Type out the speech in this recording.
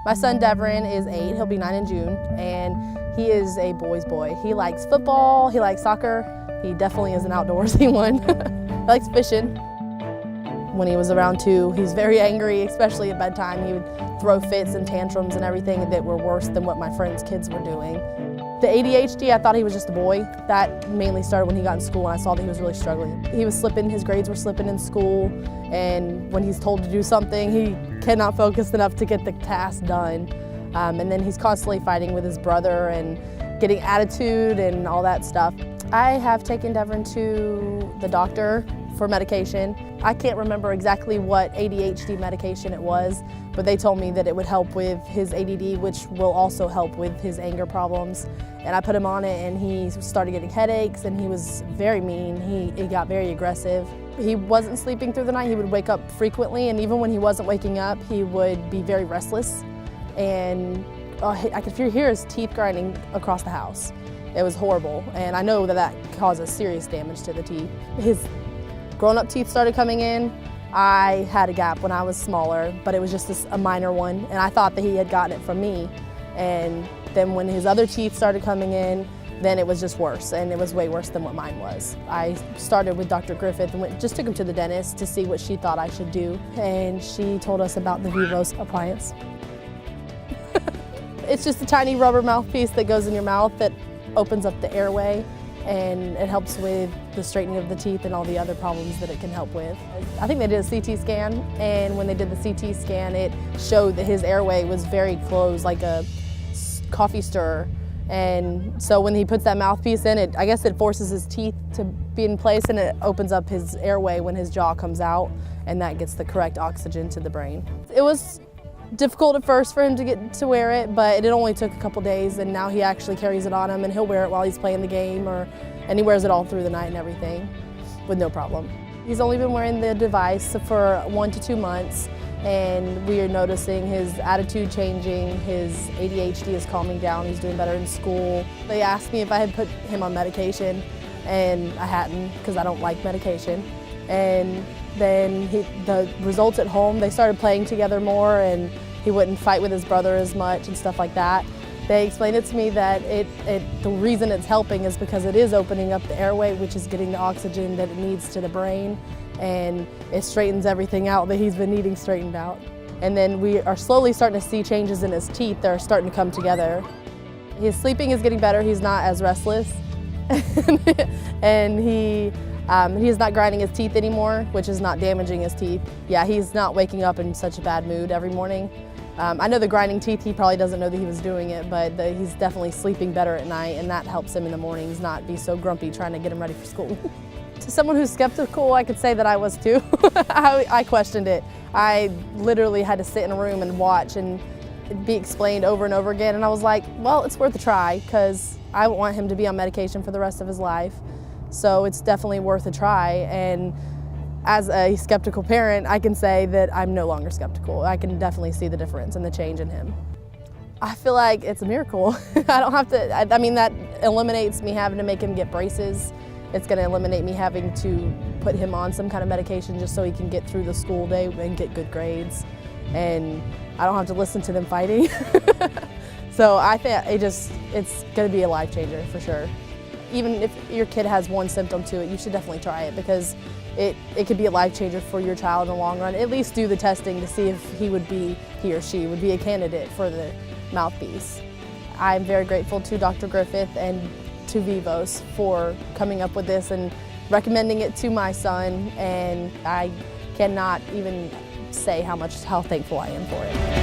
My son Devin is 8, he'll be 9 in June, and he is a boy's boy. He likes football, he likes soccer, he definitely is an outdoorsy one. He likes fishing. When he was around 2, he's very angry, especially at bedtime. He would throw fits and tantrums and everything that were worse than what my friends' kids were doing. The ADHD, I thought he was just a boy. That mainly started when he got in school and I saw that he was really struggling. He was slipping, his grades were slipping in school, and when he's told to do something, he cannot focus enough to get the task done. And then he's constantly fighting with his brother and getting attitude and all that stuff. I have taken Devin to the doctor for medication. I can't remember exactly what ADHD medication it was, but they told me that it would help with his ADD, which will also help with his anger problems. And I put him on it and he started getting headaches and he was very mean. He got very aggressive. He wasn't sleeping through the night. He would wake up frequently, and even when he wasn't waking up, he would be very restless. And I could hear his teeth grinding across the house. It was horrible, and I know that that causes serious damage to the teeth. His grown-up teeth started coming in. I had a gap when I was smaller, but it was just a minor one, and I thought that he had gotten it from me. And then when his other teeth started coming in, then it was just worse, and it was way worse than what mine was. I started with Dr. Griffith and just took him to the dentist to see what she thought I should do, and she told us about the Vivos appliance. It's just a tiny rubber mouthpiece that goes in your mouth that opens up the airway, and it helps with the straightening of the teeth and all the other problems that it can help with. I think they did a CT scan, and when they did the CT scan, it showed that his airway was very closed, like a coffee stirrer. And so when he puts that mouthpiece in, I guess it forces his teeth to be in place, and it opens up his airway when his jaw comes out, and that gets the correct oxygen to the brain. It was difficult at first for him to get to wear it, but it only took a couple days, and now he actually carries it on him, and he'll wear it while he's playing the game, and he wears it all through the night and everything with no problem. He's only been wearing the device for 1 to 2 months, and we are noticing his attitude changing, his ADHD is calming down, he's doing better in school. They asked me if I had put him on medication, and I hadn't, because I don't like medication. And then the results at home, they started playing together more, and he wouldn't fight with his brother as much and stuff like that. They explained it to me that the reason it's helping is because it is opening up the airway, which is getting the oxygen that it needs to the brain, and it straightens everything out that he's been needing straightened out. And then we are slowly starting to see changes in his teeth that are starting to come together. His sleeping is getting better, he's not as restless, and he is not grinding his teeth anymore, which is not damaging his teeth. Yeah, he's not waking up in such a bad mood every morning. I know the grinding teeth, he probably doesn't know that he was doing it, but he's definitely sleeping better at night, and that helps him in the mornings not be so grumpy trying to get him ready for school. To someone who's skeptical, I could say that I was too. I questioned it. I literally had to sit in a room and watch and be explained over and over again, and I was like, well, it's worth a try, because I want him to be on medication for the rest of his life. So it's definitely worth a try, and as a skeptical parent, I can say that I'm no longer skeptical. I can definitely see the difference and the change in him. I feel like it's a miracle. I don't have to, I mean, that eliminates me having to make him get braces. It's going to eliminate me having to put him on some kind of medication just so he can get through the school day and get good grades. And I don't have to listen to them fighting. So I think it's going to be a life changer for sure. Even if your kid has one symptom to it, you should definitely try it, because it could be a life changer for your child in the long run. At least do the testing to see if he or she would be a candidate for the mouthpiece. I'm very grateful to Dr. Griffith and to Vivos for coming up with this and recommending it to my son, and I cannot even say how thankful I am for it.